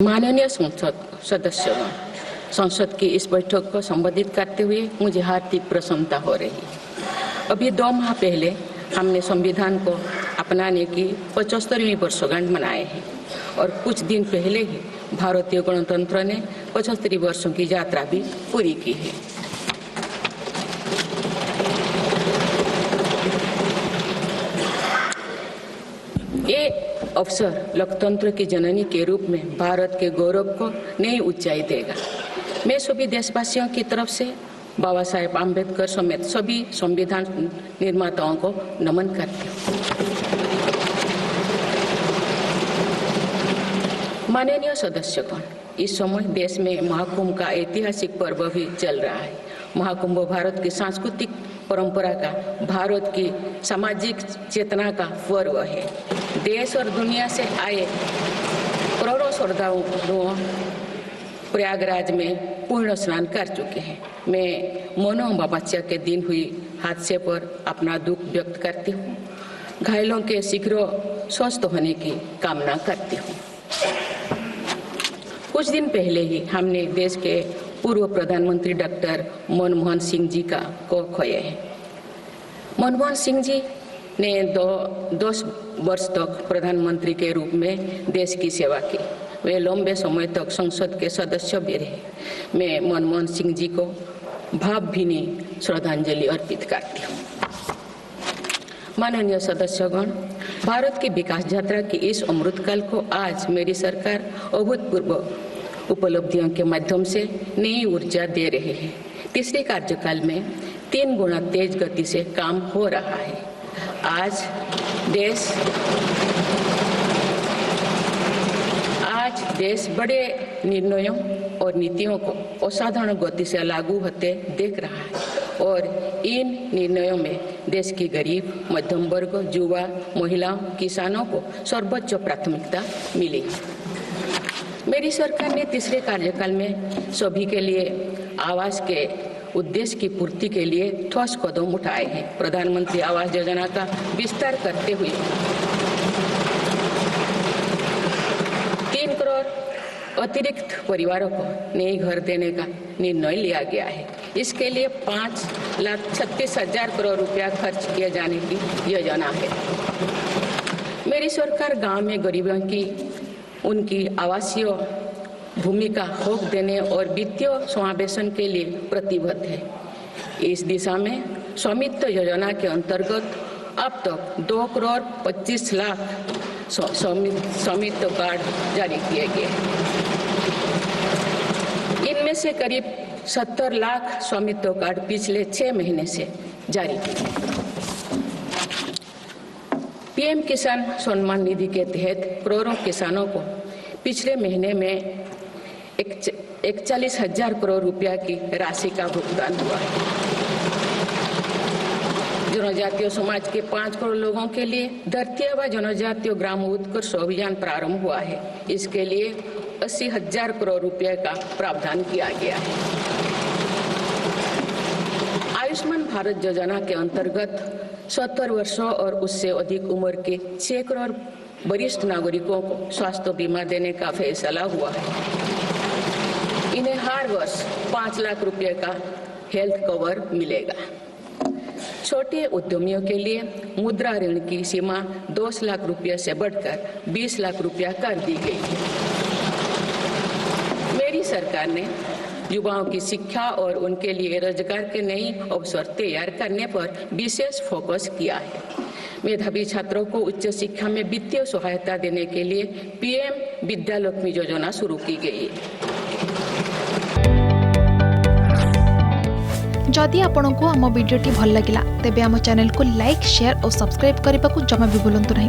माननीय संसद सदस्यगण, संसद की इस बैठक को संबोधित करते हुए मुझे हार्दिक प्रसन्नता हो रही है। अभी 2 माह पहले हमने संविधान को अपनाने की 75वीं वर्षगांठ मनाए हैं और कुछ दिन पहले ही भारतीय गणतंत्र ने 75 वर्षों की यात्रा भी पूरी की है। ये अवसर लोकतंत्र की जननी के रूप में भारत के गौरव को नई ऊंचाई देगा। मैं सभी देशवासियों की तरफ से बाबा साहेब आम्बेडकर समेत सभी संविधान निर्माताओं को नमन करती हूँ। माननीय सदस्यगण, इस समय देश में महाकुंभ का ऐतिहासिक पर्व भी चल रहा है। महाकुंभ भारत की सांस्कृतिक परंपरा का, भारत की सामाजिक चेतना का पर्व है। देश और दुनिया से आए करोड़ों श्रद्धालु प्रयागराज में पूर्ण स्नान कर चुके हैं। मैं मोनो अमावस्या के दिन हुई हादसे पर अपना दुख व्यक्त करती हूँ। घायलों के शीघ्र स्वस्थ होने की कामना करती हूँ। कुछ दिन पहले ही हमने देश के पूर्व प्रधानमंत्री डॉक्टर मनमोहन सिंह जी को खोए हैं। मनमोहन सिंह जी ने 10 वर्ष तक प्रधानमंत्री के रूप में देश की सेवा की। वे लंबे समय तक संसद के सदस्य भी रहे। मैं मनमोहन सिंह जी को भावभीनी श्रद्धांजलि अर्पित करती हूँ। माननीय सदस्यगण, भारत की विकास यात्रा की इस अमृतकाल को आज मेरी सरकार अभूतपूर्व उपलब्धियों के माध्यम से नई ऊर्जा दे रही है। तीसरे कार्यकाल में 3 गुना तेज गति से काम हो रहा है। आज देश बड़े निर्णयों और नीतियों को असाधारण गति से लागू होते देख रहा है और इन निर्णयों में देश की गरीब, मध्यम वर्ग, युवा, महिलाओं, किसानों को सर्वोच्च प्राथमिकता मिली। मेरी सरकार ने तीसरे कार्यकाल में सभी के लिए आवास के उद्देश्य की पूर्ति के लिए ठोस कदम उठाए हैं। प्रधानमंत्री आवास योजना का विस्तार करते हुए 3 करोड़ अतिरिक्त परिवारों को नए घर देने का निर्णय लिया गया है। इसके लिए 5,36,000 करोड़ रुपया खर्च किए जाने की योजना है। मेरी सरकार गांव में गरीबों की उनकी आवासीय भूमि का हक देने और वित्तीय समावेशन के लिए प्रतिबद्ध है। इस दिशा में स्वामित्व योजना के अंतर्गत अब तक 2 करोड़ 25 लाख स्वामित्व कार्ड जारी किए गए। इनमें से करीब 70 लाख स्वामित्व कार्ड पिछले 6 महीने से जारी किए। पीएम किसान सम्मान निधि के तहत करोड़ों किसानों को पिछले महीने में 41,000 करोड़ रुपया की राशि का भुगतान हुआ है। जनजातीय समाज के 5 करोड़ लोगों के लिए धरती आबा जनजातीय ग्राम उत्कर्ष अभियान प्रारंभ हुआ है। इसके लिए 80,000 करोड़ रुपये का प्रावधान किया गया है। आयुष्मान भारत योजना के अंतर्गत 70 वर्षों और उससे अधिक उम्र के 6 करोड़ वरिष्ठ नागरिकों को स्वास्थ्य बीमा देने का फैसला हुआ है। इन्हें हर वर्ष 5 लाख रुपए का हेल्थ कवर मिलेगा। छोटे उद्यमियों के लिए मुद्रा ऋण की सीमा 10 लाख रुपए से बढ़कर 20 लाख रुपया कर दी गई है। मेरी सरकार ने युवाओं की शिक्षा और उनके लिए रोजगार के नए अवसर तैयार करने पर विशेष फोकस किया है। मेधावी छात्रों को उच्च शिक्षा में वित्तीय सहायता देने के लिए पीएम विद्यालक्ष्मी योजना शुरू की गई है। जदि आपंक आम भिडी भल लगा तेब आम चैनल को लाइक, शेयर और सब्सक्राइब करने को जमा भी भूलु नहीं।